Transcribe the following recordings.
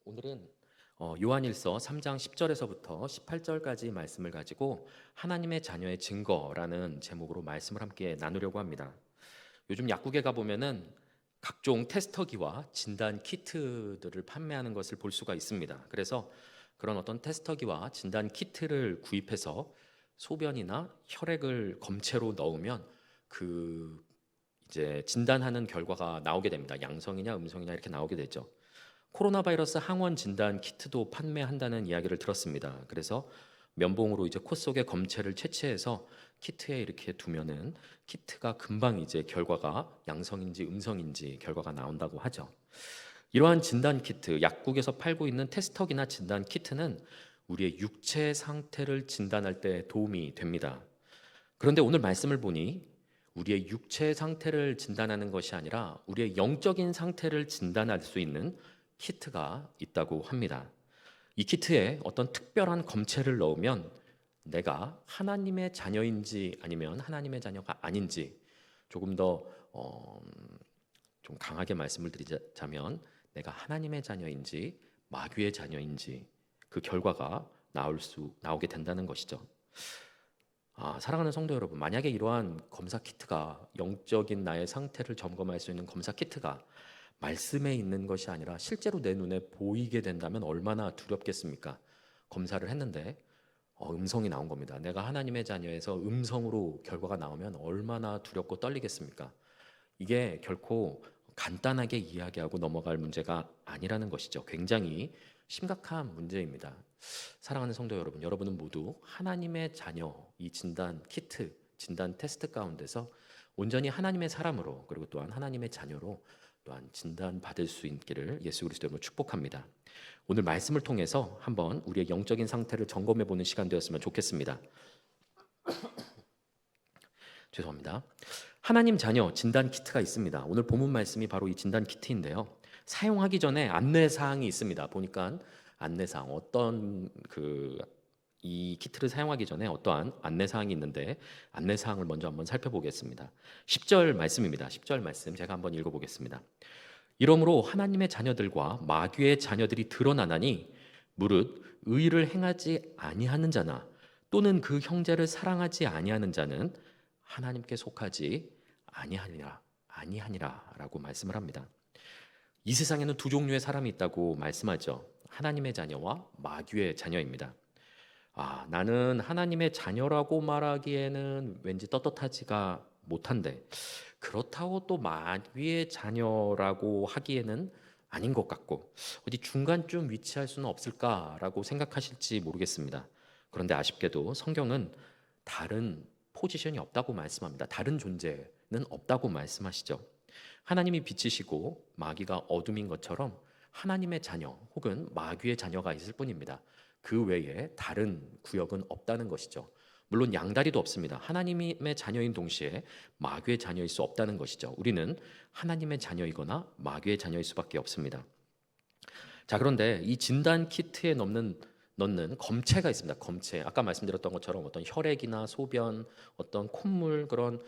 오늘은 요한일서 3장 10절에서부터 18절까지 말씀을 가지고 하나님의 자녀의 증거라는 제목으로 말씀을 함께 나누려고 합니다. 요즘 약국에 가보면은 각종 테스터기와 진단 키트들을 판매하는 것을 볼 수가 있습니다. 그래서 그런 어떤 테스터기와 진단 키트를 구입해서 소변이나 혈액을 검체로 넣으면 그 이제 진단하는 결과가 나오게 됩니다. 양성이냐 음성이냐 이렇게 나오게 되죠. 코로나 바이러스 항원 진단 키트도 판매한다는 이야기를 들었습니다. 그래서 면봉으로 이제 코 속에 검체를 채취해서 키트에 이렇게 두면은 키트가 금방 이제 결과가 양성인지 음성인지 결과가 나온다고 하죠. 이러한 진단 키트, 약국에서 팔고 있는 테스터기나 진단 키트는 우리의 육체 상태를 진단할 때 도움이 됩니다. 그런데 오늘 말씀을 보니 우리의 육체 상태를 진단하는 것이 아니라 우리의 영적인 상태를 진단할 수 있는 키트가 있다고 합니다. 이 키트에 어떤 특별한 검체를 넣으면 내가 하나님의 자녀인지 아니면 하나님의 자녀가 아닌지 조금 더 좀 강하게 말씀을 드리자면 내가 하나님의 자녀인지 마귀의 자녀인지 그 결과가 나오게 된다는 것이죠. 사랑하는 성도 여러분, 만약에 이러한 검사 키트가 영적인 나의 상태를 점검할 수 있는 검사 키트가 말씀에 있는 것이 아니라 실제로 내 눈에 보이게 된다면 얼마나 두렵겠습니까? 검사를 했는데 음성이 나온 겁니다. 내가 하나님의 자녀에서 음성으로 결과가 나오면 얼마나 두렵고 떨리겠습니까? 이게 결코 간단하게 이야기하고 넘어갈 문제가 아니라는 것이죠. 굉장히 심각한 문제입니다. 사랑하는 성도 여러분, 여러분은 모두 하나님의 자녀, 이 진단 키트, 진단 테스트 가운데서 온전히 하나님의 사람으로 그리고 또한 하나님의 자녀로 또한 진단받을 수 있기를 예수 그리스도로 축복합니다. 오늘 말씀을 통해서 한번 우리의 영적인 상태를 점검해 보는 시간 되었으면 좋겠습니다. 죄송합니다. 하나님 자녀 진단 키트가 있습니다. 오늘 본문 말씀이 바로 이 진단 키트인데요. 사용하기 전에 안내 사항이 있습니다. 보니까 안내 사항 어떤 이 키트를 사용하기 전에 어떠한 안내 사항이 있는데 안내 사항을 먼저 한번 살펴보겠습니다. 10절 말씀입니다. 10절 말씀 제가 한번 읽어보겠습니다. 이러므로 하나님의 자녀들과 마귀의 자녀들이 드러나나니 무릇 의를 행하지 아니하는 자나 또는 그 형제를 사랑하지 아니하는 자는 하나님께 속하지 아니하니라라고 말씀을 합니다. 이 세상에는 두 종류의 사람이 있다고 말씀하죠. 하나님의 자녀와 마귀의 자녀입니다. 나는 하나님의 자녀라고 말하기에는 왠지 떳떳하지가 못한데 그렇다고 또 마귀의 자녀라고 하기에는 아닌 것 같고 어디 중간쯤 위치할 수는 없을까라고 생각하실지 모르겠습니다. 그런데 아쉽게도 성경은 다른 포지션이 없다고 말씀합니다. 다른 존재는 없다고 말씀하시죠. 하나님이 빛이시고 마귀가 어둠인 것처럼 하나님의 자녀 혹은 마귀의 자녀가 있을 뿐입니다. 그 외에 다른 구역은 없다는 것이죠. 물론 양다리도 없습니다. 하나님의 자녀인 동시에 마귀의 자녀일 수 없다는 것이죠. 우리는 하나님의 자녀이거나 마귀의 자녀일 수밖에 없습니다. 자, 그런데 이 진단 키트에 넣는 검체가 있습니다. 검체. 아까 말씀드렸던 것처럼 어떤 혈액이나 소변, 어떤 콧물 그런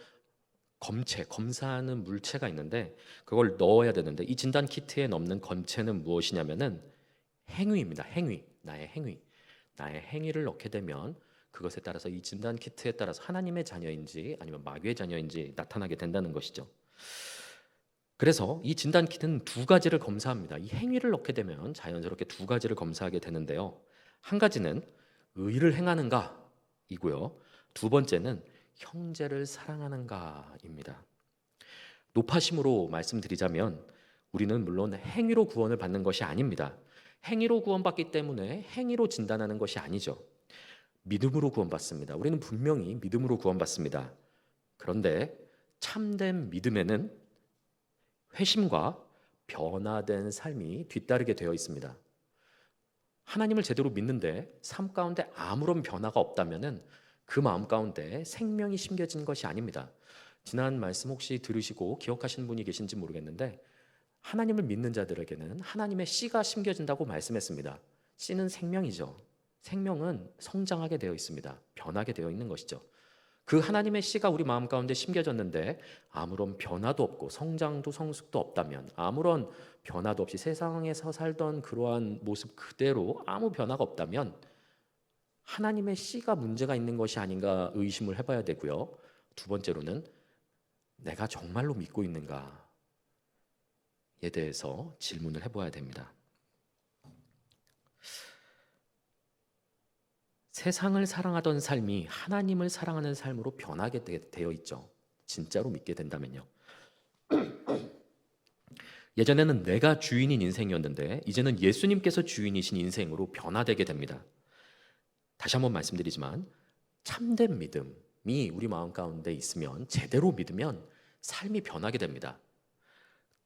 검체, 검사하는 물체가 있는데 그걸 넣어야 되는데 이 진단 키트에 넣는 검체는 무엇이냐면은 행위입니다. 행위. 나의 행위를 넣게 되면 그것에 따라서 이 진단 키트에 따라서 하나님의 자녀인지 아니면 마귀의 자녀인지 나타나게 된다는 것이죠. 그래서 이 진단 키트는 두 가지를 검사합니다. 이 행위를 넣게 되면 자연스럽게 두 가지를 검사하게 되는데요. 한 가지는 의를 행하는가이고요. 두 번째는 형제를 사랑하는가입니다. 높아심으로 말씀드리자면 우리는 물론 행위로 구원을 받는 것이 아닙니다. 행위로 구원받기 때문에 행위로 진단하는 것이 아니죠. 믿음으로 구원받습니다. 우리는 분명히 믿음으로 구원받습니다. 그런데 참된 믿음에는 회심과 변화된 삶이 뒤따르게 되어 있습니다. 하나님을 제대로 믿는데 삶 가운데 아무런 변화가 없다면은 그 마음 가운데 생명이 심겨진 것이 아닙니다. 지난 말씀 혹시 들으시고 기억하시는 분이 계신지 모르겠는데 하나님을 믿는 자들에게는 하나님의 씨가 심겨진다고 말씀했습니다. 씨는 생명이죠. 생명은 성장하게 되어 있습니다. 변하게 되어 있는 것이죠. 그 하나님의 씨가 우리 마음 가운데 심겨졌는데 아무런 변화도 없고 성장도 성숙도 없다면, 아무런 변화도 없이 세상에서 살던 그러한 모습 그대로 아무 변화가 없다면 하나님의 씨가 문제가 있는 것이 아닌가 의심을 해봐야 되고요. 두 번째로는 내가 정말로 믿고 있는가에 대해서 질문을 해봐야 됩니다. 세상을 사랑하던 삶이 하나님을 사랑하는 삶으로 변하게 되어 있죠. 진짜로 믿게 된다면요. 예전에는 내가 주인인 인생이었는데 이제는 예수님께서 주인이신 인생으로 변화되게 됩니다. 다시 한번 말씀드리지만 참된 믿음이 우리 마음 가운데 있으면, 제대로 믿으면 삶이 변하게 됩니다.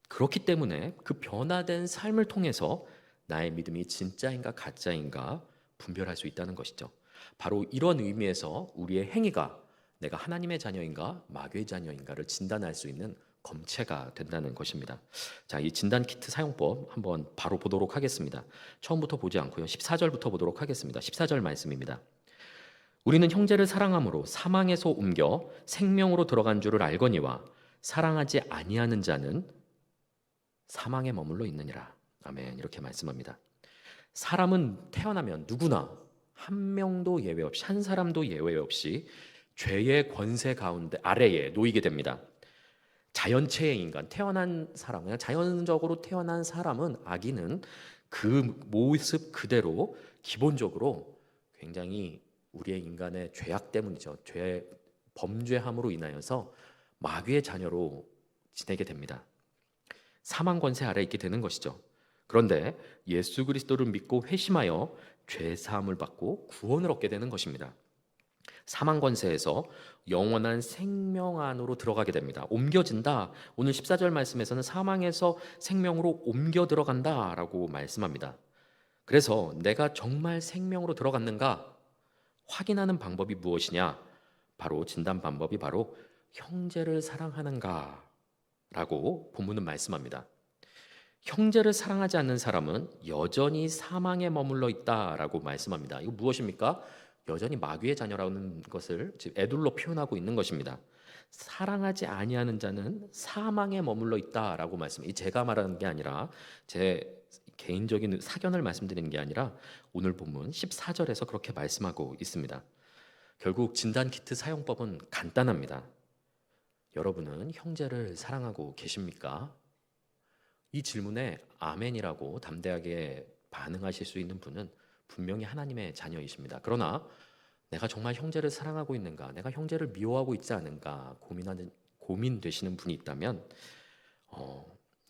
그렇기 때문에 그 변화된 삶을 통해서 나의 믿음이 진짜인가 가짜인가 분별할 수 있다는 것이죠. 바로 이런 의미에서 우리의 행위가 내가 하나님의 자녀인가 마귀의 자녀인가를 진단할 수 있는 검체가 된다는 것입니다. 자, 이 진단 키트 사용법 한번 바로 보도록 하겠습니다. 처음부터 보지 않고요. 14절부터 보도록 하겠습니다. 14절 말씀입니다. 우리는 형제를 사랑함으로 사망에서 옮겨 생명으로 들어간 줄을 알거니와 사랑하지 아니하는 자는 사망에 머물러 있느니라. 아멘. 이렇게 말씀합니다. 사람은 태어나면 누구나 한 명도 예외 없이, 한 사람도 예외 없이 죄의 권세 가운데 아래에 놓이게 됩니다. 자연체의 인간, 태어난 사람, 그냥 자연적으로 태어난 사람은, 아기는 그 모습 그대로 기본적으로 굉장히 우리의 인간의 죄악 때문이죠. 범죄함으로 인하여서 마귀의 자녀로 지내게 됩니다. 사망 권세 아래 있게 되는 것이죠. 그런데 예수 그리스도를 믿고 회심하여 죄 사함을 받고 구원을 얻게 되는 것입니다. 사망 권세에서 영원한 생명 안으로 들어가게 됩니다. 옮겨진다. 오늘 14절 말씀에서는 사망에서 생명으로 옮겨 들어간다라고 말씀합니다. 그래서 내가 정말 생명으로 들어갔는가 확인하는 방법이 무엇이냐? 바로 진단 방법이 바로 형제를 사랑하는가 라고 본문은 말씀합니다. 형제를 사랑하지 않는 사람은 여전히 사망에 머물러 있다라고 말씀합니다. 이거 무엇입니까? 여전히 마귀의 자녀라는 것을 지금 에둘로 표현하고 있는 것입니다. 사랑하지 아니하는 자는 사망에 머물러 있다라고 말씀. 이 제가 말하는 게 아니라 제 개인적인 사견을 말씀드리는 게 아니라 오늘 본문 14절에서 그렇게 말씀하고 있습니다. 결국 진단 키트 사용법은 간단합니다. 여러분은 형제를 사랑하고 계십니까? 이 질문에 아멘이라고 담대하게 반응하실 수 있는 분은 분명히 하나님의 자녀이십니다. 그러나 내가 정말 형제를 사랑하고 있는가, 내가 형제를 미워하고 있지 않은가 고민되시는 분이 있다면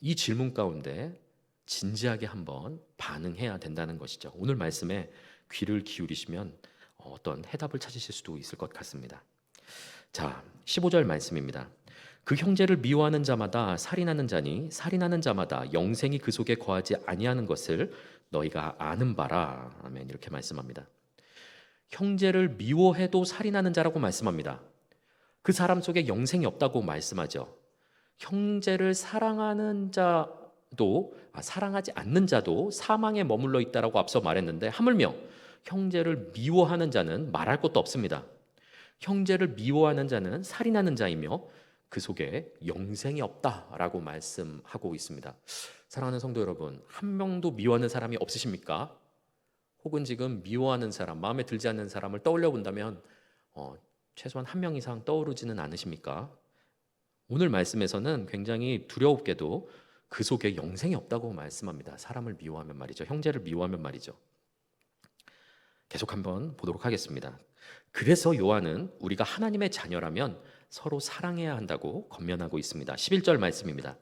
이 질문 가운데 진지하게 한번 반응해야 된다는 것이죠. 오늘 말씀에 귀를 기울이시면 어떤 해답을 찾으실 수도 있을 것 같습니다. 자, 15절 말씀입니다. 그 형제를 미워하는 자마다 살인하는 자니 살인하는 자마다 영생이 그 속에 거하지 아니하는 것을 너희가 아는 바라. 아멘. 이렇게 말씀합니다. 형제를 미워해도 살인하는 자라고 말씀합니다. 그 사람 속에 영생이 없다고 말씀하죠. 형제를 사랑하는 자도 사랑하지 않는 자도 사망에 머물러 있다라고 앞서 말했는데, 하물며 형제를 미워하는 자는 말할 것도 없습니다. 형제를 미워하는 자는 살인하는 자이며 그 속에 영생이 없다라고 말씀하고 있습니다. 사랑하는 성도 여러분, 한 명도 미워하는 사람이 없으십니까? 혹은 지금 미워하는 사람, 마음에 들지 않는 사람을 떠올려 본다면 최소한 한 명 이상 떠오르지는 않으십니까? 오늘 말씀에서는 굉장히 두렵게도 그 속에 영생이 없다고 말씀합니다. 사람을 미워하면 말이죠. 형제를 미워하면 말이죠. 계속 한번 보도록 하겠습니다. 그래서 요한은 우리가 하나님의 자녀라면 서로 사랑해야 한다고 권면하고 있습니다. 11절 말씀입니다.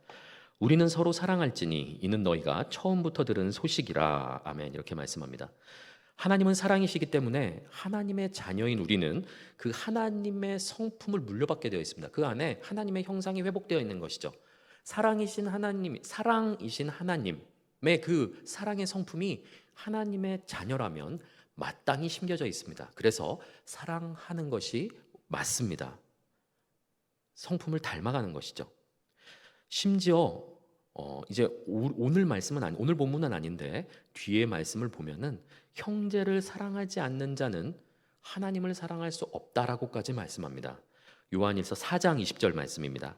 우리는 서로 사랑할지니 이는 너희가 처음부터 들은 소식이라. 아멘. 이렇게 말씀합니다. 하나님은 사랑이시기 때문에 하나님의 자녀인 우리는 그 하나님의 성품을 물려받게 되어 있습니다. 그 안에 하나님의 형상이 회복되어 있는 것이죠. 사랑이신 하나님의 그 사랑의 성품이 하나님의 자녀라면 마땅히 심겨져 있습니다. 그래서 사랑하는 것이 맞습니다. 성품을 닮아가는 것이죠. 심지어 이제 오늘 말씀은 오늘 본문은 아닌데 뒤에 말씀을 보면은 형제를 사랑하지 않는 자는 하나님을 사랑할 수 없다라고까지 말씀합니다. 요한일서 4장 20절 말씀입니다.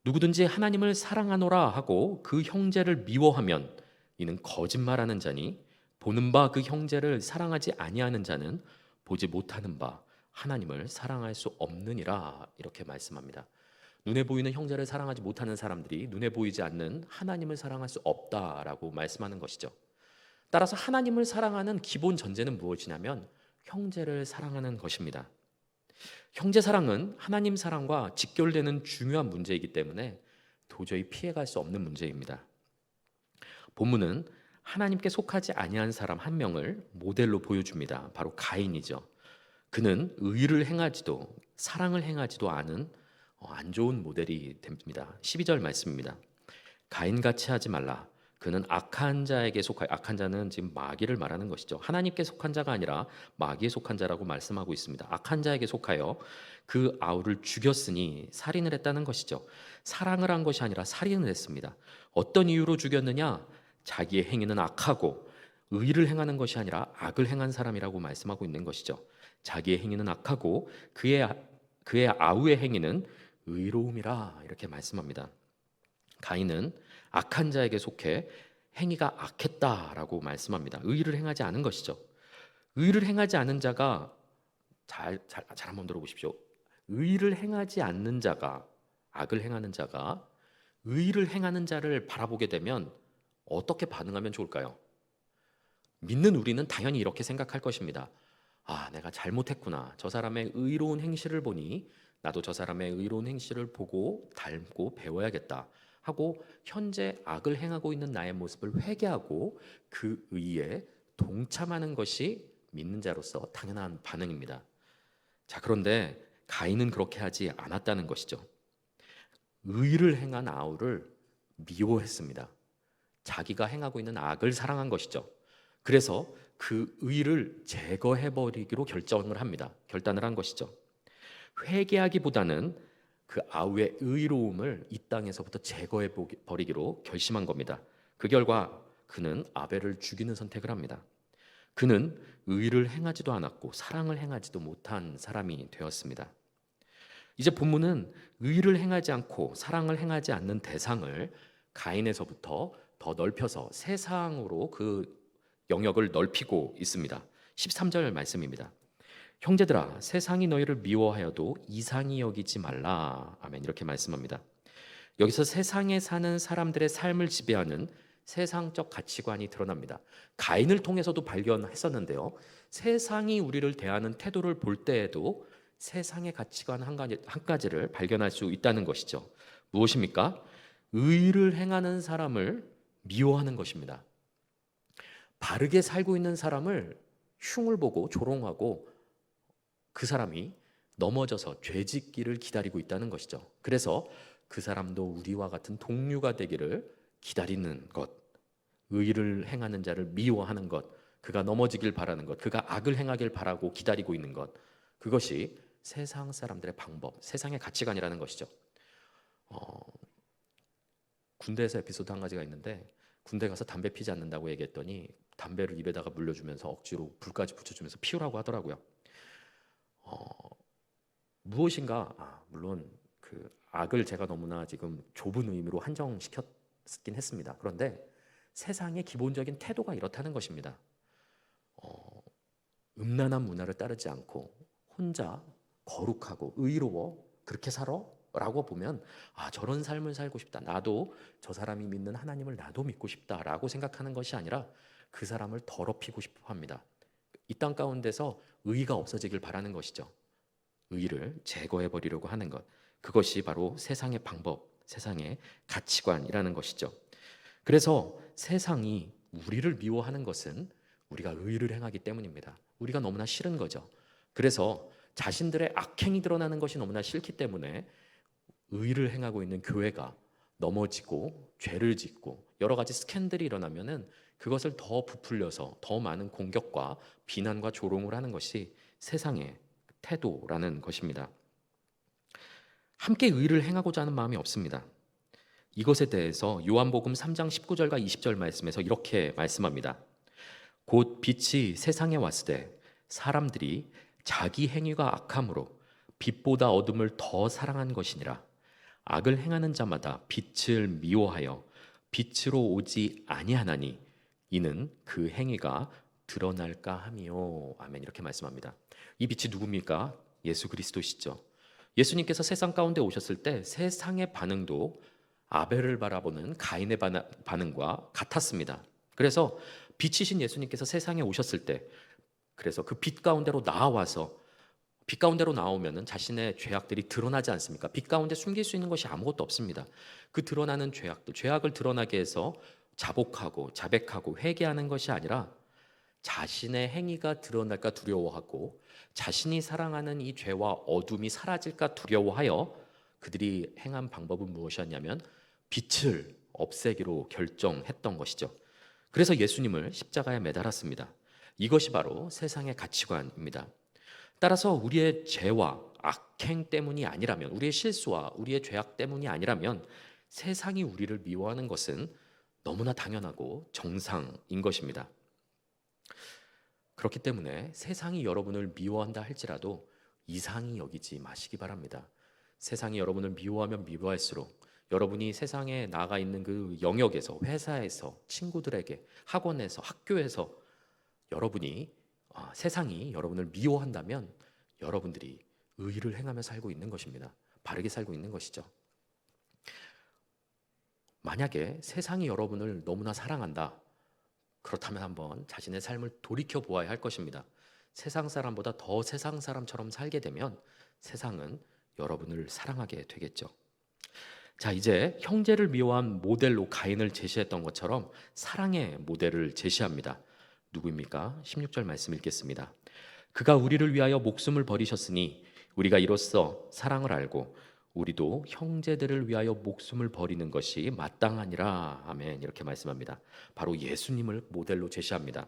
누구든지 하나님을 사랑하노라 하고 그 형제를 미워하면 이는 거짓말하는 자니 보는 바 그 형제를 사랑하지 아니하는 자는 보지 못하는 바 하나님을 사랑할 수 없느니라 이렇게 말씀합니다. 눈에 보이는 형제를 사랑하지 못하는 사람들이 눈에 보이지 않는 하나님을 사랑할 수 없다라고 말씀하는 것이죠. 따라서 하나님을 사랑하는 기본 전제는 무엇이냐면 형제를 사랑하는 것입니다. 형제 사랑은 하나님 사랑과 직결되는 중요한 문제이기 때문에 도저히 피해갈 수 없는 문제입니다. 본문은 하나님께 속하지 아니한 사람 한 명을 모델로 보여줍니다. 바로 가인이죠. 그는 의를 행하지도 사랑을 행하지도 않은 안 좋은 모델이 됩니다. 12절 말씀입니다. 가인같이 하지 말라. 그는 악한 자에게 속하여, 악한 자는 지금 마귀를 말하는 것이죠. 하나님께 속한 자가 아니라 마귀에 속한 자라고 말씀하고 있습니다. 악한 자에게 속하여 그 아우를 죽였으니 살인을 했다는 것이죠. 사랑을 한 것이 아니라 살인을 했습니다. 어떤 이유로 죽였느냐? 자기의 행위는 악하고 의를 행하는 것이 아니라 악을 행한 사람이라고 말씀하고 있는 것이죠. 자기의 행위는 악하고 그의 아우의 행위는 의로움이라 이렇게 말씀합니다. 가인은 악한 자에게 속해 행위가 악했다라고 말씀합니다. 의를 행하지 않은 것이죠. 의를 행하지 않은 자가 잘 한번 들어보십시오. 의를 행하지 않는 자가 악을 행하는 자가 의를 행하는 자를 바라보게 되면 어떻게 반응하면 좋을까요? 믿는 우리는 당연히 이렇게 생각할 것입니다. 아, 내가 잘못했구나. 저 사람의 의로운 행실을 보니 나도 저 사람의 의로운 행실을 보고 닮고 배워야겠다 하고 현재 악을 행하고 있는 나의 모습을 회개하고 그 의에 동참하는 것이 믿는 자로서 당연한 반응입니다. 자, 그런데 가인은 그렇게 하지 않았다는 것이죠. 의를 행한 아우를 미워했습니다. 자기가 행하고 있는 악을 사랑한 것이죠. 그래서 그 의를 제거해버리기로 결단을 한 것이죠. 회개하기보다는 그 아우의 의로움을 이 땅에서부터 제거해버리기로 결심한 겁니다. 그 결과 그는 아벨을 죽이는 선택을 합니다. 그는 의를 행하지도 않았고 사랑을 행하지도 못한 사람이 되었습니다. 이제 본문은 의를 행하지 않고 사랑을 행하지 않는 대상을 가인에서부터 더 넓혀서 세상으로 그 영역을 넓히고 있습니다. 13절 말씀입니다. 형제들아, 세상이 너희를 미워하여도 이상히 여기지 말라. 아멘. 이렇게 말씀합니다. 여기서 세상에 사는 사람들의 삶을 지배하는 세상적 가치관이 드러납니다. 가인을 통해서도 발견했었는데요. 세상이 우리를 대하는 태도를 볼 때에도 세상의 가치관 한 가지를 발견할 수 있다는 것이죠. 무엇입니까? 의를 행하는 사람을 미워하는 것입니다. 바르게 살고 있는 사람을 흉을 보고 조롱하고 그 사람이 넘어져서 죄짓기를 기다리고 있다는 것이죠. 그래서 그 사람도 우리와 같은 동류가 되기를 기다리는 것, 의를 행하는 자를 미워하는 것, 그가 넘어지길 바라는 것, 그가 악을 행하길 바라고 기다리고 있는 것, 그것이 세상 사람들의 방법, 세상의 가치관이라는 것이죠. 군대에서 에피소드 한 가지가 있는데 군대 가서 담배 피지 않는다고 얘기했더니 담배를 입에다가 물려주면서 억지로 불까지 붙여주면서 피우라고 하더라고요. 무엇인가 물론 그 악을 제가 너무나 지금 좁은 의미로 한정시켰긴 했습니다. 그런데 세상의 기본적인 태도가 이렇다는 것입니다. 음란한 문화를 따르지 않고 혼자 거룩하고 의로워 그렇게 살아? 라고 보면 저런 삶을 살고 싶다. 나도 저 사람이 믿는 하나님을 나도 믿고 싶다라고 생각하는 것이 아니라 그 사람을 더럽히고 싶어 합니다. 이 땅 가운데서 의가 없어지길 바라는 것이죠. 의를 제거해버리려고 하는 것. 그것이 바로 세상의 방법, 세상의 가치관이라는 것이죠. 그래서 세상이 우리를 미워하는 것은 우리가 의를 행하기 때문입니다. 우리가 너무나 싫은 거죠. 그래서 자신들의 악행이 드러나는 것이 너무나 싫기 때문에 의를 행하고 있는 교회가 넘어지고 죄를 짓고 여러 가지 스캔들이 일어나면은 그것을 더 부풀려서 더 많은 공격과 비난과 조롱을 하는 것이 세상의 태도라는 것입니다. 함께 의를 행하고자 하는 마음이 없습니다. 이것에 대해서 요한복음 3장 19절과 20절 말씀에서 이렇게 말씀합니다. 곧 빛이 세상에 왔으되 사람들이 자기 행위가 악함으로 빛보다 어둠을 더 사랑한 것이니라. 악을 행하는 자마다 빛을 미워하여 빛으로 오지 아니하나니 이는 그 행위가 드러날까 함이요. 아멘. 이렇게 말씀합니다. 이 빛이 누굽니까? 예수 그리스도시죠. 예수님께서 세상 가운데 오셨을 때 세상의 반응도 아벨을 바라보는 가인의 반응과 같았습니다. 그래서 빛이신 예수님께서 세상에 오셨을 때, 그래서 그 빛 가운데로 나와서, 빛 가운데로 나오면은 자신의 죄악들이 드러나지 않습니까? 빛 가운데 숨길 수 있는 것이 아무것도 없습니다. 그 드러나는 죄악들, 죄악을 드러나게 해서 자복하고 자백하고 회개하는 것이 아니라 자신의 행위가 드러날까 두려워하고 자신이 사랑하는 이 죄와 어둠이 사라질까 두려워하여 그들이 행한 방법은 무엇이었냐면 빛을 없애기로 결정했던 것이죠. 그래서 예수님을 십자가에 매달았습니다. 이것이 바로 세상의 가치관입니다. 따라서 우리의 죄와 악행 때문이 아니라면, 우리의 실수와 우리의 죄악 때문이 아니라면 세상이 우리를 미워하는 것은 너무나 당연하고 정상인 것입니다. 그렇기 때문에 세상이 여러분을 미워한다 할지라도 이상히 여기지 마시기 바랍니다. 세상이 여러분을 미워하면 미워할수록 여러분이 세상에 나가 있는 그 영역에서, 회사에서, 친구들에게, 학원에서, 학교에서 여러분이 세상이 여러분을 미워한다면 여러분들이 의를 행하며 살고 있는 것입니다. 바르게 살고 있는 것이죠. 만약에 세상이 여러분을 너무나 사랑한다, 그렇다면 한번 자신의 삶을 돌이켜 보아야 할 것입니다. 세상 사람보다 더 세상 사람처럼 살게 되면 세상은 여러분을 사랑하게 되겠죠. 자, 이제 형제를 미워한 모델로 가인을 제시했던 것처럼 사랑의 모델을 제시합니다. 누구입니까? 16절 말씀 읽겠습니다. 그가 우리를 위하여 목숨을 버리셨으니 우리가 이로써 사랑을 알고 우리도 형제들을 위하여 목숨을 버리는 것이 마땅하니라. 아멘. 이렇게 말씀합니다. 바로 예수님을 모델로 제시합니다.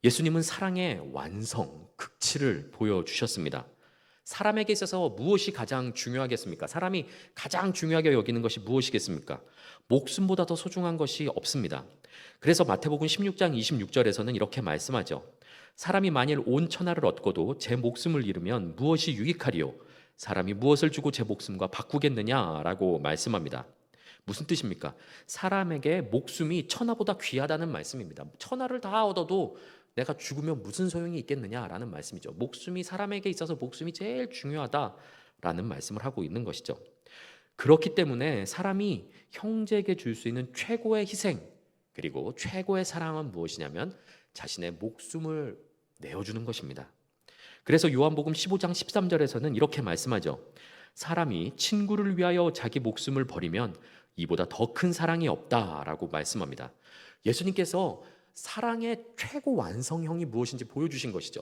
예수님은 사랑의 완성, 극치를 보여주셨습니다. 사람에게 있어서 무엇이 가장 중요하겠습니까? 사람이 가장 중요하게 여기는 것이 무엇이겠습니까? 목숨보다 더 소중한 것이 없습니다. 그래서 마태복음 16장 26절에서는 이렇게 말씀하죠. 사람이 만일 온 천하를 얻고도 제 목숨을 잃으면 무엇이 유익하리요? 사람이 무엇을 주고 제 목숨과 바꾸겠느냐라고 말씀합니다. 무슨 뜻입니까? 사람에게 목숨이 천하보다 귀하다는 말씀입니다. 천하를 다 얻어도 내가 죽으면 무슨 소용이 있겠느냐라는 말씀이죠. 목숨이, 사람에게 있어서 목숨이 제일 중요하다라는 말씀을 하고 있는 것이죠. 그렇기 때문에 사람이 형제에게 줄 수 있는 최고의 희생, 그리고 최고의 사랑은 무엇이냐면 자신의 목숨을 내어주는 것입니다. 그래서 요한복음 15장 13절에서는 이렇게 말씀하죠. 사람이 친구를 위하여 자기 목숨을 버리면 이보다 더 큰 사랑이 없다라고 말씀합니다. 예수님께서 사랑의 최고 완성형이 무엇인지 보여주신 것이죠.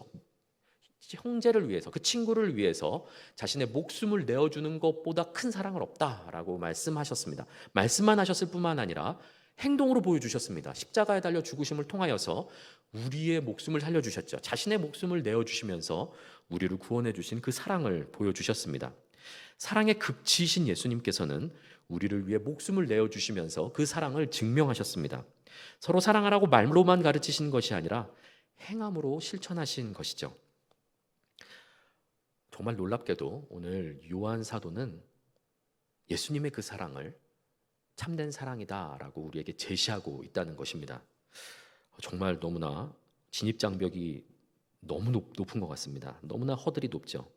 형제를 위해서, 그 친구를 위해서 자신의 목숨을 내어주는 것보다 큰 사랑은 없다라고 말씀하셨습니다. 말씀만 하셨을 뿐만 아니라 행동으로 보여주셨습니다. 십자가에 달려 죽으심을 통하여서 우리의 목숨을 살려주셨죠. 자신의 목숨을 내어주시면서 우리를 구원해 주신 그 사랑을 보여주셨습니다. 사랑의 극치이신 예수님께서는 우리를 위해 목숨을 내어주시면서 그 사랑을 증명하셨습니다. 서로 사랑하라고 말로만 가르치신 것이 아니라 행함으로 실천하신 것이죠. 정말 놀랍게도 오늘 요한 사도는 예수님의 그 사랑을 참된 사랑이다라고 우리에게 제시하고 있다는 것입니다. 정말 너무나 진입장벽이 너무 높은 것 같습니다. 너무나 허들이 높죠.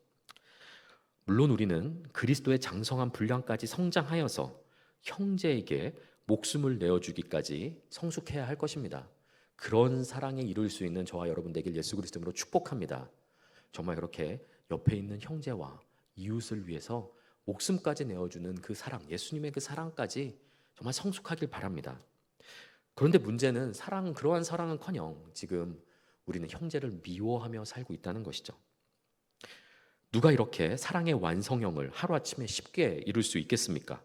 물론 우리는 그리스도의 장성한 분량까지 성장하여서 형제에게 목숨을 내어주기까지 성숙해야 할 것입니다. 그런 사랑에 이룰 수 있는 저와 여러분 되길 예수 그리스도로 축복합니다. 정말 그렇게 옆에 있는 형제와 이웃을 위해서 목숨까지 내어주는 그 사랑, 예수님의 그 사랑까지 정말 성숙하길 바랍니다. 그런데 문제는 그러한 사랑은커녕 지금 우리는 형제를 미워하며 살고 있다는 것이죠. 누가 이렇게 사랑의 완성형을 하루아침에 쉽게 이룰 수 있겠습니까?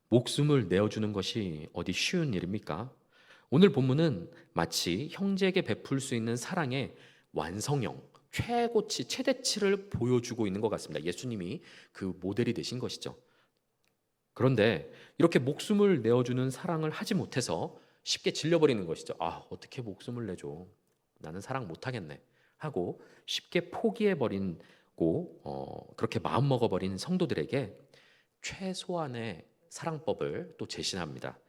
목숨을 내어주는 것이 어디 쉬운 일입니까? 오늘 본문은 마치 형제에게 베풀 수 있는 사랑의 완성형, 최고치, 최대치를 보여주고 있는 것 같습니다. 예수님이 그 모델이 되신 것이죠. 그런데 이렇게 목숨을 내어주는 사랑을 하지 못해서 쉽게 질려버리는 것이죠. 어떻게 목숨을 내줘? 나는 사랑 못하겠네. 하고 쉽게 포기해 버리고 그렇게 마음 먹어 버린 성도들에게 최소한의 사랑법을 또 제시합니다.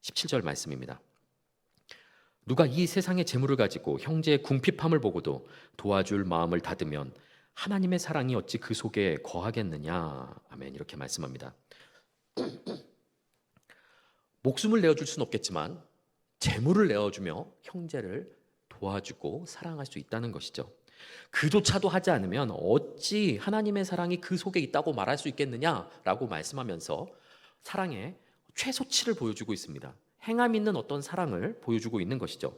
17절 말씀입니다. 누가 이 세상의 재물을 가지고 형제의 궁핍함을 보고도 도와줄 마음을 닫으면 하나님의 사랑이 어찌 그 속에 거하겠느냐. 아멘. 이렇게 말씀합니다. 목숨을 내어줄 수는 없겠지만 재물을 내어주며 형제를 도와주고 사랑할 수 있다는 것이죠. 그조차도 하지 않으면 어찌 하나님의 사랑이 그 속에 있다고 말할 수 있겠느냐라고 말씀하면서 사랑의 최소치를 보여주고 있습니다. 행함 있는 어떤 사랑을 보여주고 있는 것이죠.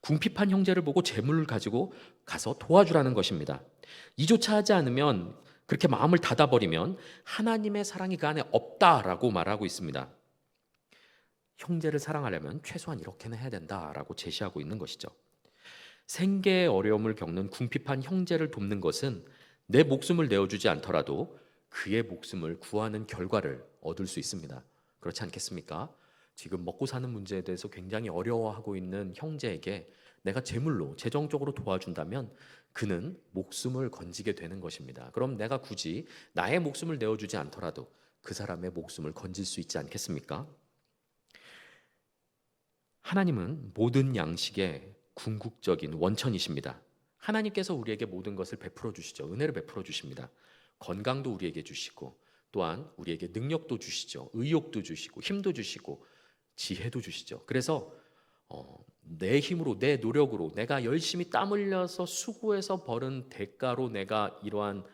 궁핍한 형제를 보고 재물을 가지고 가서 도와주라는 것입니다. 이조차 하지 않으면, 그렇게 마음을 닫아버리면 하나님의 사랑이 그 안에 없다라고 말하고 있습니다. 형제를 사랑하려면 최소한 이렇게는 해야 된다라고 제시하고 있는 것이죠. 생계의 어려움을 겪는 궁핍한 형제를 돕는 것은 내 목숨을 내어주지 않더라도 그의 목숨을 구하는 결과를 얻을 수 있습니다. 그렇지 않겠습니까? 지금 먹고 사는 문제에 대해서 굉장히 어려워하고 있는 형제에게 내가 재물로, 재정적으로 도와준다면 그는 목숨을 건지게 되는 것입니다. 그럼 내가 굳이 나의 목숨을 내어주지 않더라도 그 사람의 목숨을 건질 수 있지 않겠습니까? 하나님은 모든 양식의 궁극적인 원천이십니다. 하나님께서 우리에게 모든 것을 베풀어 주시죠. 은혜를 베풀어 주십니다. 건강도 우리에게 주시고 또한 우리에게 능력도 주시죠. 의욕도 주시고 힘도 주시고 지혜도 주시죠. 그래서 내 힘으로, 내 노력으로, 내가 열심히 땀 흘려서 수고해서 벌은 대가로 내가 이러한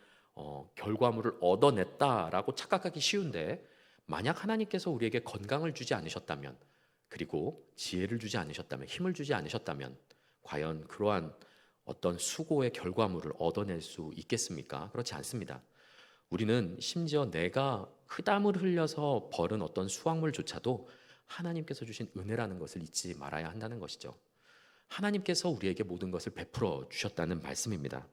결과물을 얻어냈다라고 착각하기 쉬운데, 만약 하나님께서 우리에게 건강을 주지 않으셨다면, 그리고 지혜를 주지 않으셨다면, 힘을 주지 않으셨다면 과연 그러한 어떤 수고의 결과물을 얻어낼 수 있겠습니까? 그렇지 않습니다. 우리는 심지어 내가 땀을 흘려서 벌은 어떤 수확물조차도 하나님께서 주신 은혜라는 것을 잊지 말아야 한다는 것이죠. 하나님께서 우리에게 모든 것을 베풀어 주셨다는 말씀입니다.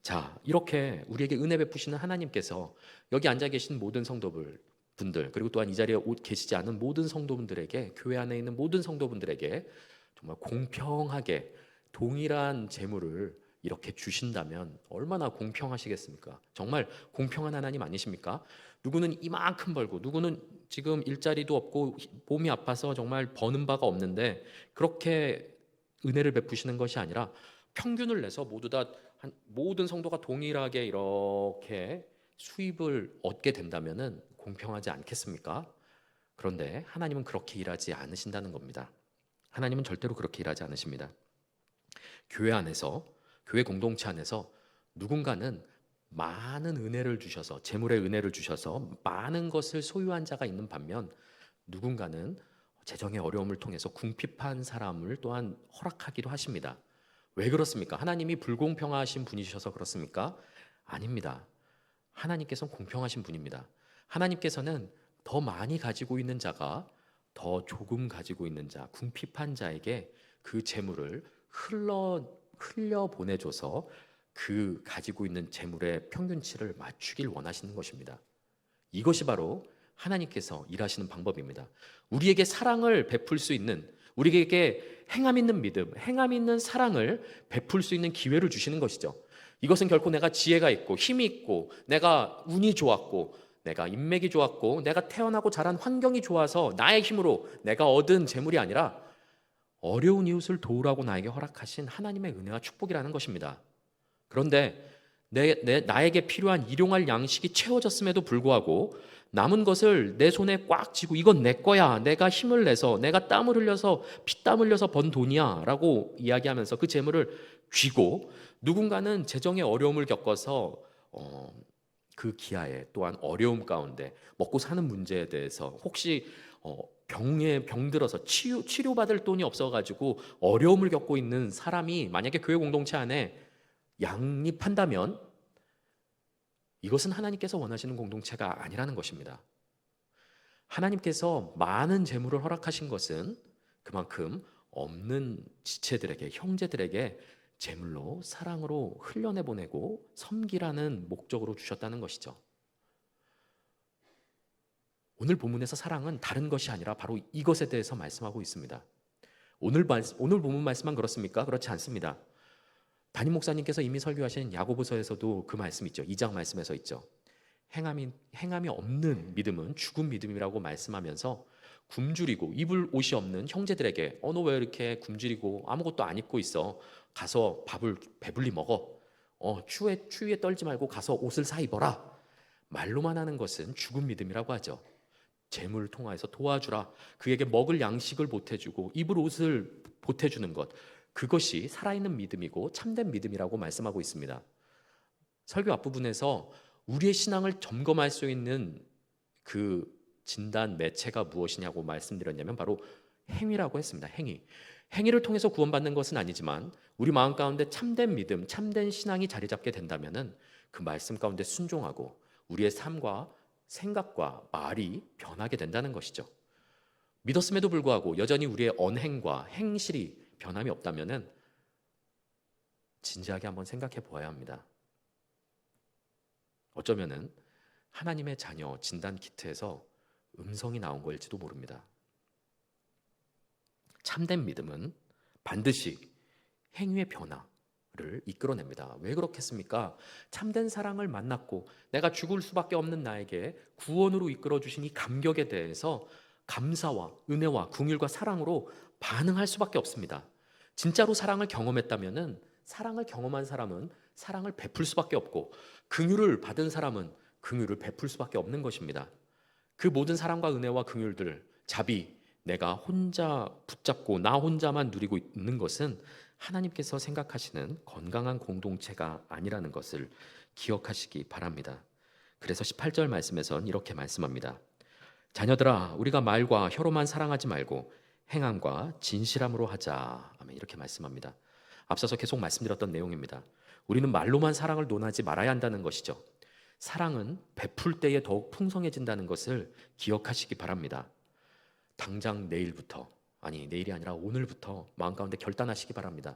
자, 이렇게 우리에게 은혜 베푸시는 하나님께서 여기 앉아 계신 모든 성도분들, 그리고 또한 이 자리에 계시지 않은 모든 성도분들에게, 교회 안에 있는 모든 성도분들에게 정말 공평하게 동일한 재물을 이렇게 주신다면 얼마나 공평하시겠습니까? 정말 공평한 하나님 아니십니까? 누구는 이만큼 벌고 누구는 지금 일자리도 없고 몸이 아파서 정말 버는 바가 없는데 그렇게 은혜를 베푸시는 것이 아니라 평균을 내서 모두 다 모든 성도가 동일하게 이렇게 수입을 얻게 된다면은 공평하지 않겠습니까? 그런데 하나님은 그렇게 일하지 않으신다는 겁니다. 하나님은 절대로 그렇게 일하지 않으십니다. 교회 안에서, 교회 공동체 안에서 누군가는 많은 은혜를 주셔서, 재물의 은혜를 주셔서 많은 것을 소유한 자가 있는 반면 누군가는 재정의 어려움을 통해서 궁핍한 사람을 또한 허락하기도 하십니다. 왜 그렇습니까? 하나님이 불공평하신 분이셔서 그렇습니까? 아닙니다. 하나님께서는 공평하신 분입니다. 하나님께서는 더 많이 가지고 있는 자가 더 조금 가지고 있는 자, 궁핍한 자에게 그 재물을 흘려 보내줘서 그 가지고 있는 재물의 평균치를 맞추길 원하시는 것입니다. 이것이 바로 하나님께서 일하시는 방법입니다. 우리에게 사랑을 베풀 수 있는, 우리에게 행함 있는 믿음, 행함 있는 사랑을 베풀 수 있는 기회를 주시는 것이죠. 이것은 결코 내가 지혜가 있고 힘이 있고 내가 운이 좋았고 내가 인맥이 좋았고 내가 태어나고 자란 환경이 좋아서 나의 힘으로 내가 얻은 재물이 아니라 어려운 이웃을 도우라고 나에게 허락하신 하나님의 은혜와 축복이라는 것입니다. 그런데 나에게 필요한 일용할 양식이 채워졌음에도 불구하고 남은 것을 내 손에 꽉 쥐고 이건 내 거야, 내가 힘을 내서, 내가 땀을 흘려서, 피땀 흘려서 번 돈이야 라고 이야기하면서 그 재물을 쥐고, 누군가는 재정의 어려움을 겪어서 그 기아에 또한 어려움 가운데 먹고 사는 문제에 대해서 혹시 병들어서 치료받을 돈이 없어가지고 어려움을 겪고 있는 사람이 만약에 교회 공동체 안에 양립한다면 이것은 하나님께서 원하시는 공동체가 아니라는 것입니다. 하나님께서 많은 재물을 허락하신 것은 그만큼 없는 지체들에게, 형제들에게 재물로, 사랑으로 흘려내보내고 섬기라는 목적으로 주셨다는 것이죠. 오늘 본문에서 사랑은 다른 것이 아니라 바로 이것에 대해서 말씀하고 있습니다. 오늘 본문 말씀만 그렇습니까? 그렇지 않습니다. 담임 목사님께서 이미 설교하신 야고보서에서도 그 말씀 있죠. 2장 말씀에서 있죠. 행함이 없는 믿음은 죽은 믿음이라고 말씀하면서 굶주리고 입을 옷이 없는 형제들에게 너 왜 이렇게 굶주리고 아무것도 안 입고 있어? 가서 밥을 배불리 먹어. 추위에 떨지 말고 가서 옷을 사 입어라. 말로만 하는 것은 죽은 믿음이라고 하죠. 재물을 통하여서 도와주라. 그에게 먹을 양식을 보태주고 입을 옷을 보태주는 것. 그것이 살아있는 믿음이고 참된 믿음이라고 말씀하고 있습니다. 설교 앞부분에서 우리의 신앙을 점검할 수 있는 그 진단 매체가 무엇이냐고 말씀드렸냐면 바로 행위라고 했습니다. 행위를 통해서 구원받는 것은 아니지만 우리 마음 가운데 참된 믿음, 참된 신앙이 자리 잡게 된다면은 그 말씀 가운데 순종하고 우리의 삶과 생각과 말이 변하게 된다는 것이죠. 믿었음에도 불구하고 여전히 우리의 언행과 행실이 변함이 없다면은 진지하게 한번 생각해 보아야 합니다. 어쩌면은 하나님의 자녀 진단 키트에서 음성이 나온 거일지도 모릅니다. 참된 믿음은 반드시 행위의 변화를 이끌어냅니다. 왜 그렇겠습니까? 참된 사랑을 만났고 내가 죽을 수밖에 없는 나에게 구원으로 이끌어주신 이 감격에 대해서 감사와 은혜와 긍휼과 사랑으로 반응할 수밖에 없습니다. 진짜로 사랑을 경험했다면은 사랑을 경험한 사람은 사랑을 베풀 수밖에 없고 긍휼을 받은 사람은 긍휼을 베풀 수밖에 없는 것입니다. 그 모든 사랑과 은혜와 긍휼들 자비 내가 혼자 붙잡고 나 혼자만 누리고 있는 것은 하나님께서 생각하시는 건강한 공동체가 아니라는 것을 기억하시기 바랍니다. 그래서 18절 말씀에선 이렇게 말씀합니다. 자녀들아 우리가 말과 혀로만 사랑하지 말고 행함과 진실함으로 하자. 아멘. 이렇게 말씀합니다. 앞서서 계속 말씀드렸던 내용입니다. 우리는 말로만 사랑을 논하지 말아야 한다는 것이죠. 사랑은 베풀 때에 더욱 풍성해진다는 것을 기억하시기 바랍니다. 당장 내일부터, 내일이 아니라 오늘부터 마음 가운데 결단하시기 바랍니다.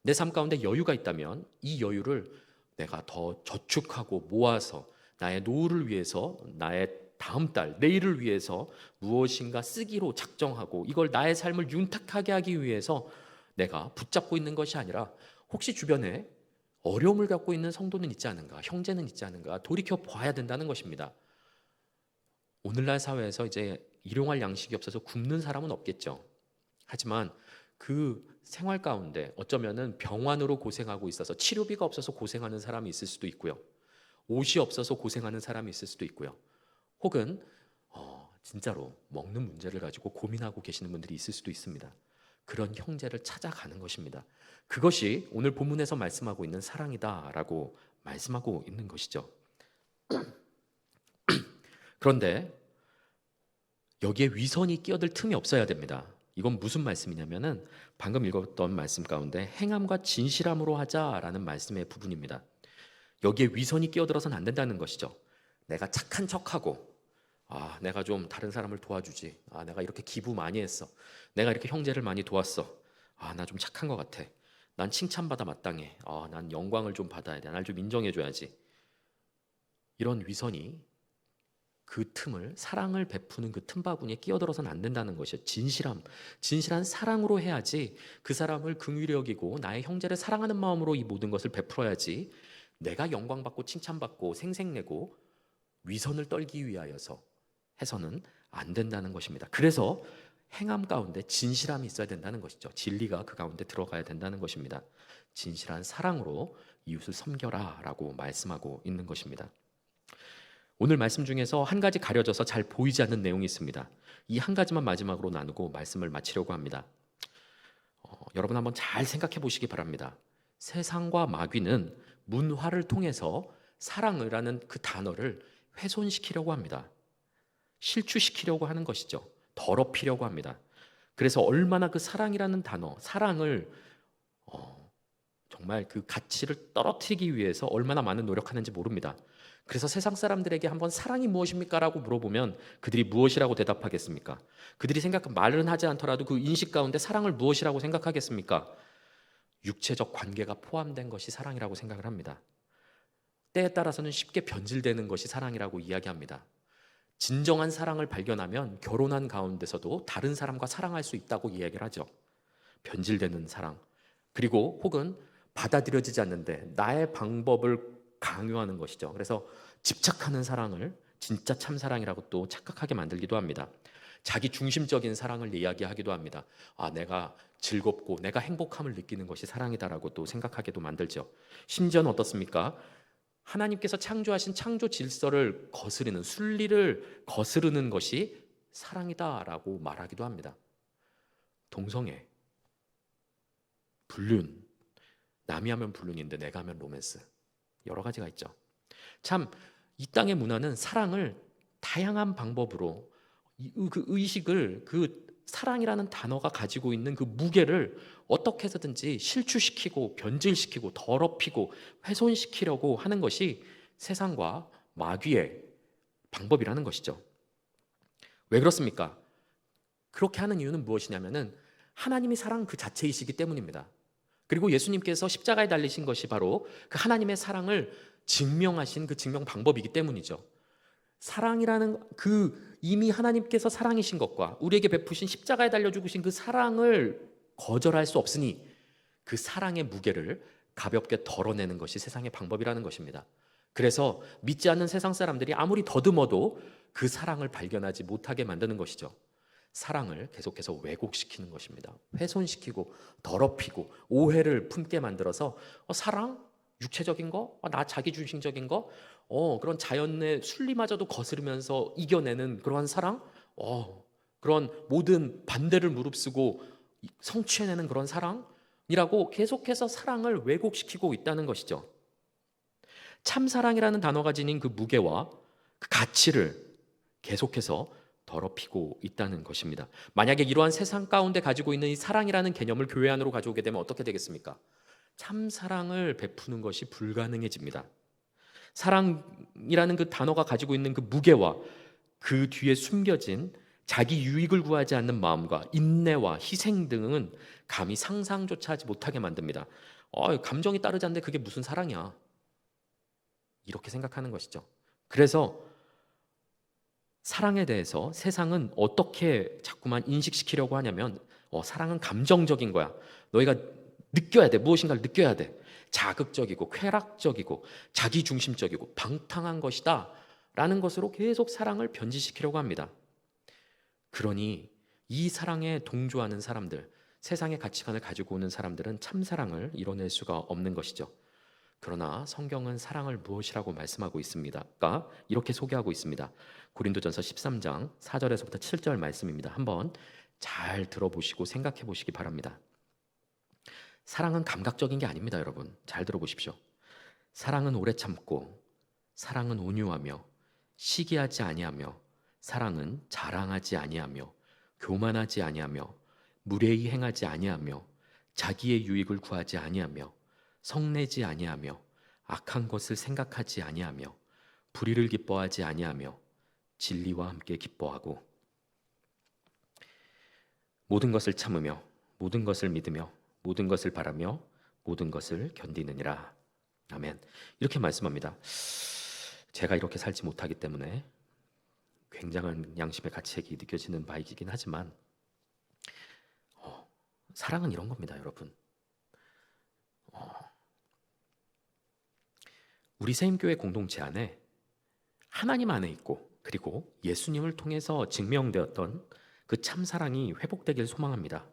내 삶 가운데 여유가 있다면 이 여유를 내가 더 저축하고 모아서 나의 노후를 위해서, 나의 다음 달, 내일을 위해서 무엇인가 쓰기로 작정하고 이걸 나의 삶을 윤택하게 하기 위해서 내가 붙잡고 있는 것이 아니라 혹시 주변에 어려움을 갖고 있는 성도는 있지 않은가, 형제는 있지 않은가 돌이켜 봐야 된다는 것입니다. 오늘날 사회에서 이제 일용할 양식이 없어서 굶는 사람은 없겠죠. 하지만 그 생활 가운데 어쩌면은 병환으로 고생하고 있어서 치료비가 없어서 고생하는 사람이 있을 수도 있고요. 옷이 없어서 고생하는 사람이 있을 수도 있고요. 혹은 진짜로 먹는 문제를 가지고 고민하고 계시는 분들이 있을 수도 있습니다. 그런 형제를 찾아가는 것입니다. 그것이 오늘 본문에서 말씀하고 있는 사랑이다라고 말씀하고 있는 것이죠. 그런데 여기에 위선이 끼어들 틈이 없어야 됩니다. 이건 무슨 말씀이냐면은 방금 읽었던 말씀 가운데 행함과 진실함으로 하자라는 말씀의 부분입니다. 여기에 위선이 끼어들어서는 안 된다는 것이죠. 내가 착한 척하고 내가 좀 다른 사람을 도와주지. 내가 이렇게 기부 많이 했어. 내가 이렇게 형제를 많이 도왔어. 나 좀 착한 것 같아. 난 칭찬받아 마땅해. 난 영광을 좀 받아야 돼. 날 좀 인정해줘야지. 이런 위선이 그 틈을 사랑을 베푸는 그 틈바구니에 끼어들어서는 안 된다는 것이에요. 진실한 사랑으로 해야지 그 사람을 긍휼히 여기고 나의 형제를 사랑하는 마음으로 이 모든 것을 베풀어야지 내가 영광받고 칭찬받고 생색내고 위선을 떨기 위하여서 해서는 안 된다는 것입니다. 그래서 행함 가운데 진실함이 있어야 된다는 것이죠. 진리가 그 가운데 들어가야 된다는 것입니다. 진실한 사랑으로 이웃을 섬겨라 라고 말씀하고 있는 것입니다. 오늘 말씀 중에서 한 가지 가려져서 잘 보이지 않는 내용이 있습니다. 이 한 가지만 마지막으로 나누고 말씀을 마치려고 합니다. 여러분 한번 잘 생각해 보시기 바랍니다. 세상과 마귀는 문화를 통해서 사랑이라는 그 단어를 훼손시키려고 합니다. 실추시키려고 하는 것이죠. 더럽히려고 합니다. 그래서 얼마나 그 사랑이라는 단어, 사랑을 정말 그 가치를 떨어뜨리기 위해서 얼마나 많은 노력하는지 모릅니다. 그래서 세상 사람들에게 한번 사랑이 무엇입니까? 라고 물어보면 그들이 무엇이라고 대답하겠습니까? 그들이 말은 하지 않더라도 그 인식 가운데 사랑을 무엇이라고 생각하겠습니까? 육체적 관계가 포함된 것이 사랑이라고 생각을 합니다. 때에 따라서는 쉽게 변질되는 것이 사랑이라고 이야기합니다. 진정한 사랑을 발견하면 결혼한 가운데서도 다른 사람과 사랑할 수 있다고 이야기를 하죠. 변질되는 사랑. 그리고 혹은 받아들여지지 않는데 나의 방법을 강요하는 것이죠. 그래서 집착하는 사랑을 진짜 참사랑이라고 또 착각하게 만들기도 합니다. 자기 중심적인 사랑을 이야기하기도 합니다. 아, 내가 즐겁고 내가 행복함을 느끼는 것이 사랑이다라고 또 생각하게도 만들죠. 심지어는 어떻습니까? 하나님께서 창조하신 창조 질서를 거스르는, 순리를 거스르는 것이 사랑이다라고 말하기도 합니다. 동성애, 불륜, 남이 하면 불륜인데 내가 하면 로맨스, 여러 가지가 있죠. 참 이 땅의 문화는 사랑을 다양한 방법으로 그 의식을, 그 사랑이라는 단어가 가지고 있는 그 무게를 어떻게 해서든지 실추시키고 변질시키고 더럽히고 훼손시키려고 하는 것이 세상과 마귀의 방법이라는 것이죠. 왜 그렇습니까? 그렇게 하는 이유는 무엇이냐면은 하나님이 사랑 그 자체이시기 때문입니다. 그리고 예수님께서 십자가에 달리신 것이 바로 그 하나님의 사랑을 증명하신 그 증명 방법이기 때문이죠. 사랑이라는 그 이미 하나님께서 사랑이신 것과 우리에게 베푸신 십자가에 달려 죽으신 그 사랑을 거절할 수 없으니 그 사랑의 무게를 가볍게 덜어내는 것이 세상의 방법이라는 것입니다. 그래서 믿지 않는 세상 사람들이 아무리 더듬어도 그 사랑을 발견하지 못하게 만드는 것이죠. 사랑을 계속해서 왜곡시키는 것입니다. 훼손시키고 더럽히고 오해를 품게 만들어서 사랑? 육체적인 거? 나 자기중심적인 거? 그런 자연의 순리마저도 거스르면서 이겨내는 그러한 사랑? 그런 모든 반대를 무릅쓰고 성취해내는 그런 사랑이라고 계속해서 사랑을 왜곡시키고 있다는 것이죠. 참사랑이라는 단어가 지닌 그 무게와 그 가치를 계속해서 더럽히고 있다는 것입니다. 만약에 이러한 세상 가운데 가지고 있는 이 사랑이라는 개념을 교회 안으로 가져오게 되면 어떻게 되겠습니까? 참사랑을 베푸는 것이 불가능해집니다. 사랑이라는 그 단어가 가지고 있는 그 무게와 그 뒤에 숨겨진 자기 유익을 구하지 않는 마음과 인내와 희생 등은 감히 상상조차 하지 못하게 만듭니다. 감정이 따르지 않는데 그게 무슨 사랑이야? 이렇게 생각하는 것이죠. 그래서 사랑에 대해서 세상은 어떻게 자꾸만 인식시키려고 하냐면 사랑은 감정적인 거야. 너희가 느껴야 돼. 무엇인가를 느껴야 돼. 자극적이고 쾌락적이고 자기중심적이고 방탕한 것이다 라는 것으로 계속 사랑을 변질시키려고 합니다. 그러니 이 사랑에 동조하는 사람들, 세상의 가치관을 가지고 오는 사람들은 참사랑을 이뤄낼 수가 없는 것이죠. 그러나 성경은 사랑을 무엇이라고 말씀하고 있습니까? 이렇게 소개하고 있습니다. 고린도전서 13장 4절에서부터 7절 말씀입니다. 한번 잘 들어보시고 생각해 보시기 바랍니다. 사랑은 감각적인 게 아닙니다, 여러분. 잘 들어보십시오. 사랑은 오래 참고, 사랑은 온유하며, 시기하지 아니하며, 사랑은 자랑하지 아니하며, 교만하지 아니하며, 무례히 행하지 아니하며, 자기의 유익을 구하지 아니하며, 성내지 아니하며, 악한 것을 생각하지 아니하며, 불의를 기뻐하지 아니하며, 진리와 함께 기뻐하고, 모든 것을 참으며, 모든 것을 믿으며, 모든 것을 바라며, 모든 것을 견디느니라. 아멘. 이렇게 말씀합니다. 제가 이렇게 살지 못하기 때문에 굉장한 양심의 가책이 느껴지는 바이긴 하지만 사랑은 이런 겁니다, 여러분. 우리 세임교회 공동체 안에 하나님 안에 있고 그리고 예수님을 통해서 증명되었던 그 참사랑이 회복되길 소망합니다.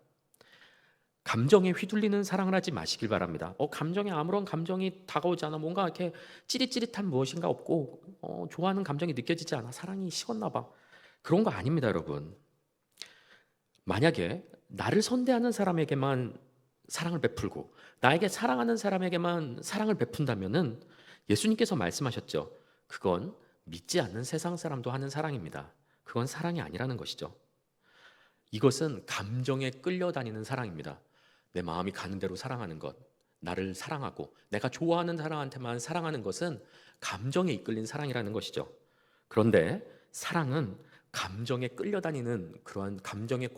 감정에 휘둘리는 사랑을 하지 마시길 바랍니다. 감정에 아무런 감정이 다가오지 않아. 뭔가 이렇게 찌릿찌릿한 무엇인가 없고 좋아하는 감정이 느껴지지 않아. 사랑이 식었나 봐. 그런 거 아닙니다, 여러분. 만약에 나를 선대하는 사람에게만 사랑을 베풀고 나에게 사랑하는 사람에게만 사랑을 베푼다면은 예수님께서 말씀하셨죠. 그건 믿지 않는 세상 사람도 하는 사랑입니다. 그건 사랑이 아니라는 것이죠. 이것은 감정에 끌려다니는 사랑입니다. 내 마음이 가는 대로 사랑하는 것, 나를 사랑하고 내가 좋아하는 사람한테만 사랑하는 것은 감정에 이끌린 사랑이라는 것이죠. 그런데 사랑은 감정에 끌려다니는 그러한 감정에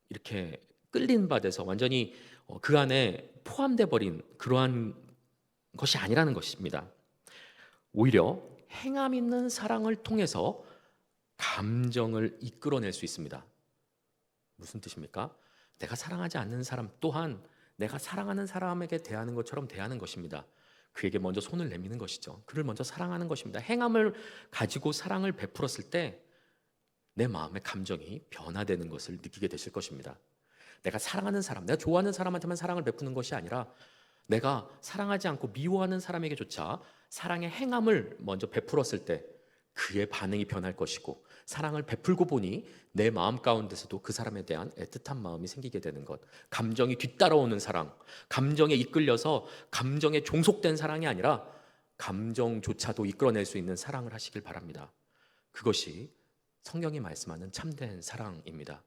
이렇게 끌린 바 돼서 완전히 그 안에 포함돼 버린 그러한 것이 아니라는 것입니다. 오히려 행함 있는 사랑을 통해서 감정을 이끌어낼 수 있습니다. 무슨 뜻입니까? 내가 사랑하지 않는 사람 또한 내가 사랑하는 사람에게 대하는 것처럼 대하는 것입니다. 그에게 먼저 손을 내미는 것이죠. 그를 먼저 사랑하는 것입니다. 행함을 가지고 사랑을 베풀었을 때 내 마음의 감정이 변화되는 것을 느끼게 되실 것입니다. 내가 사랑하는 사람, 내가 좋아하는 사람한테만 사랑을 베푸는 것이 아니라 내가 사랑하지 않고 미워하는 사람에게조차 사랑의 행함을 먼저 베풀었을 때 그의 반응이 변할 것이고, 사랑을 베풀고 보니 내 마음 가운데서도 그 사람에 대한 애틋한 마음이 생기게 되는 것, 감정이 뒤따라오는 사랑, 감정에 이끌려서 감정에 종속된 사랑이 아니라 감정조차도 이끌어낼 수 있는 사랑을 하시길 바랍니다. 그것이 성경이 말씀하는 참된 사랑입니다.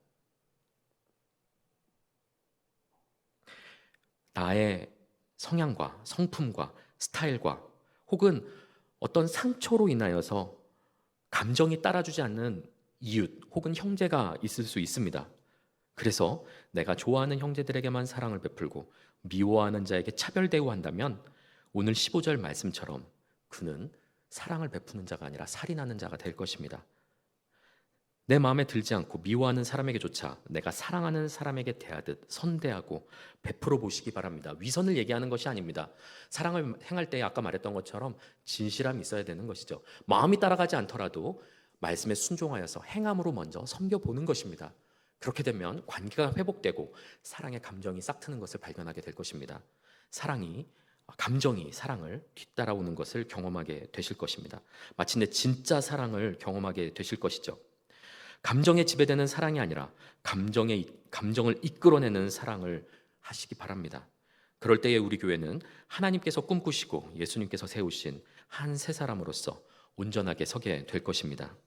나의 성향과 성품과 스타일과 혹은 어떤 상처로 인하여서 감정이 따라주지 않는 이웃 혹은 형제가 있을 수 있습니다. 그래서 내가 좋아하는 형제들에게만 사랑을 베풀고 미워하는 자에게 차별 대우한다면 오늘 15절 말씀처럼 그는 사랑을 베푸는 자가 아니라 살인하는 자가 될 것입니다. 내 마음에 들지 않고 미워하는 사람에게조차 내가 사랑하는 사람에게 대하듯 선대하고 베풀어 보시기 바랍니다. 위선을 얘기하는 것이 아닙니다. 사랑을 행할 때 아까 말했던 것처럼 진실함이 있어야 되는 것이죠. 마음이 따라가지 않더라도 말씀에 순종하여서 행함으로 먼저 섬겨보는 것입니다. 그렇게 되면 관계가 회복되고 사랑의 감정이 싹트는 것을 발견하게 될 것입니다. 감정이 사랑을 뒤따라오는 것을 경험하게 되실 것입니다. 마침내 진짜 사랑을 경험하게 되실 것이죠. 감정에 지배되는 사랑이 아니라 감정을 이끌어내는 사랑을 하시기 바랍니다. 그럴 때에 우리 교회는 하나님께서 꿈꾸시고 예수님께서 세우신 한 세 사람으로서 온전하게 서게 될 것입니다.